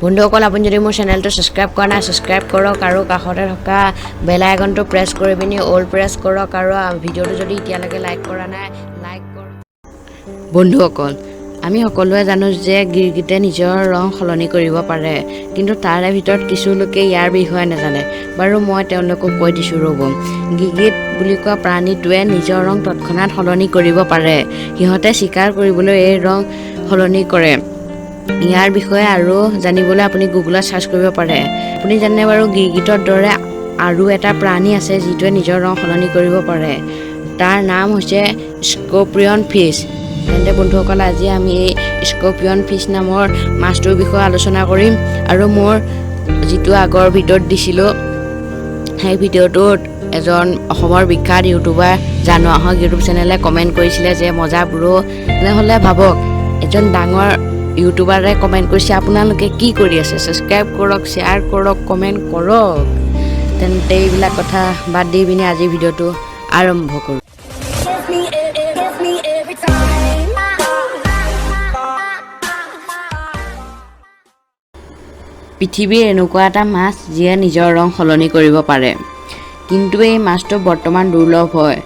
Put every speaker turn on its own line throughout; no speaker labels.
বন্ধুসকল আপুনি যদি মোৰ চেনেলটো সাবস্ক্ৰাইব কৰা নাই সাবস্ক্ৰাইব কৰক আৰু কাষতে থকা বেল আইকনটো প্ৰেছ কৰি পিনি অল প্ৰেছ কৰক আৰু ভিডিঅ'টো যদি এতিয়ালৈকে লাইক কৰা নাই লাইক কৰক বন্ধুসকল আমি সকলোৱে জানো যে গিৰগিটে নিজৰ ৰং সলনি কৰিব পাৰে কিন্তু তাৰে ভিতৰত কিছু লোকে ইয়াৰ বিষয়ে নাজানে বাৰু মই তেওঁলোকক কৈ দিছো ৰ'ব গিৰগিট বুলি কোৱা প্ৰাণীটোৱে নিজৰ ৰং তৎক্ষণাত সলনি কৰিব পাৰে সিহঁতে শিকাৰ কৰিবলৈ এই ৰং সলনি কৰে ইয়াৰ বিষয়ে আৰু জানিবলৈ আপুনি গুগলত সাৰ্চ কৰিব পাৰে আপুনি জানে বাৰু গিৰগিটৰ দৰে আৰু এটা প্ৰাণী আছে যিটোৱে নিজৰ ৰং সলনি কৰিব পাৰে তাৰ নাম হৈছে স্কৰ্পিয়ন ফিছ তেন্তে বন্ধুসকল আজি আমি এই স্কৰ্পিয়ন ফিছ নামৰ মাছটোৰ বিষয়ে আলোচনা কৰিম আৰু মোৰ যিটো আগৰ ভিডিঅ'ত দিছিলোঁ সেই ভিডিঅ'টোত এজন অসমৰ বিখ্যাত ইউটিউবাৰ জানো আহক ইউটিউব চেনেলে কমেণ্ট কৰিছিলে যে মজা ব্ৰ তেনেহ'লে ভাবক এজন ডাঙৰ ইউটিউবাৰে কমেণ্ট কৰিছে আপোনালোকে কি কৰি আছে সাবস্ক্ৰাইব কৰক শ্বেয়াৰ কৰক কমেণ্ট কৰক তেন্তে এইবিলাক কথা বাদ দি পিনি আজি ভিডিঅ'টো আৰম্ভ কৰোঁ পৃথিৱীৰ এনেকুৱা এটা মাছ যিয়ে নিজৰ ৰং সলনি কৰিব পাৰে কিন্তু এই মাছটো বৰ্তমান দুৰ্লভ হয়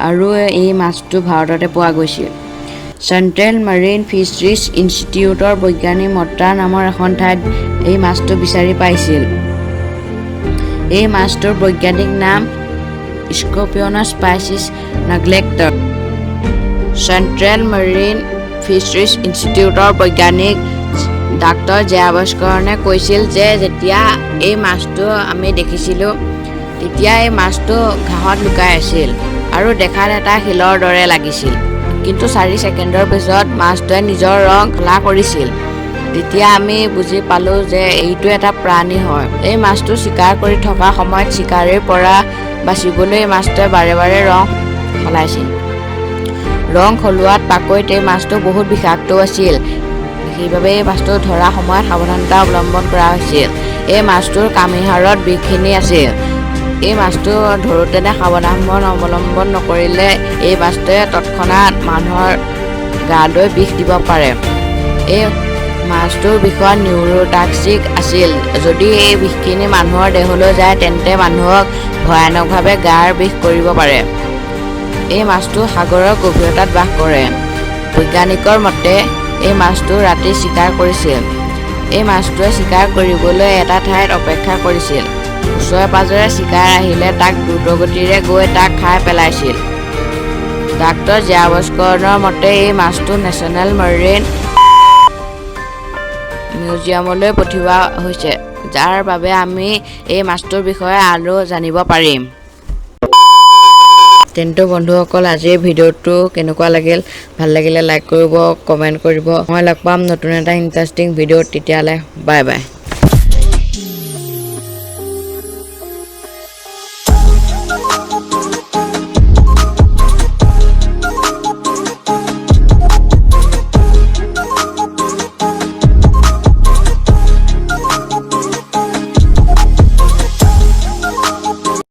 আৰু এই মাছটো ভাৰততে পোৱা গৈছিল চেণ্ট্ৰেল মেৰিন ফিচাৰিজ ইনষ্টিটিউটৰ বৈজ্ঞানিক মট্ৰা নামৰ এখন ঠাইত এই মাছটো বিচাৰি পাইছিল এই মাছটোৰ বৈজ্ঞানিক নাম স্কৰ্পিয়নাছ স্পাইচিছ নেগলেক্টৰ চেণ্ট্ৰেল মেৰিন ফিচাৰিজ ইনষ্টিটিউটৰ বৈজ্ঞানিক ডাক্তৰ জয়াভাস্কৰণে কৈছিল যে যেতিয়া এই মাছটো আমি দেখিছিলোঁ তেতিয়া এই মাছটো ঘাঁহত লুকাই আছিল আৰু দেখাত এটা শিলৰ দৰে লাগিছিল কিন্তু 4 ছেকেণ্ডৰ পিছত মাছটোৱে নিজৰ ৰং সলনি কৰিছিল তেতিয়া আমি বুজি পালোঁ যে এইটো এটা প্ৰাণী হয় এই মাছটো চিকাৰ কৰি থকা সময়ত চিকাৰীৰ পৰা বাচিবলৈ মাছটোৱে বাৰে বাৰে ৰং সলাইছিল ৰং সলোৱাত পাকৈত এই মাছটো বহুত বিষাক্ত আছিল সেইবাবে এই মাছটো ধৰা সময়ত সাৱধানতা অৱলম্বন কৰা হৈছিল এই মাছটোৰ কামিহাৰত বিষখিনি আছিল এই মাছটো ধৰোঁতেনে সাৱধান অৱলম্বন নকৰিলে এই মাছটোৱে তৎক্ষণাত মানুহৰ গালৈ বিষ দিব পাৰে এই মাছটোৰ বিষত নিউৰোটক্সিক আছিল যদি এই বিষখিনি মানুহৰ দেহলৈ যায় তেন্তে মানুহক ভয়ানকভাৱে গাৰ বিষ কৰিব পাৰে এই মাছটো সাগৰৰ গভীৰতাত বাস কৰে বৈজ্ঞানিকৰ মতে এই মাছটো ৰাতি চিকাৰ কৰিছিল এই মাছটোৱে চিকাৰ কৰিবলৈ এটা ঠাইত অপেক্ষা কৰিছিল ওচৰে পাজৰে চিকাৰ আহিলে তাক দ্ৰুতগতিৰে গৈ তাক খাই পেলাইছিল ডাক্তৰ জয়াভাস্কৰণৰ মতে এই মাছটো নেশ্যনেল মেৰিন মিউজিয়ামলৈ পঠিওৱা হৈছে যাৰ বাবে আমি এই মাছটোৰ বিষয়ে আৰু জানিব পাৰিম তেন্তে বন্ধুসকল আজিৰ ভিডিঅ'টো কেনেকুৱা লাগিল ভাল লাগিলে লাইক কৰিব কমেণ্ট কৰিব মই লগ পাম নতুন এটা ইণ্টাৰেষ্টিং ভিডিঅ'ত তেতিয়ালৈ বাই বাই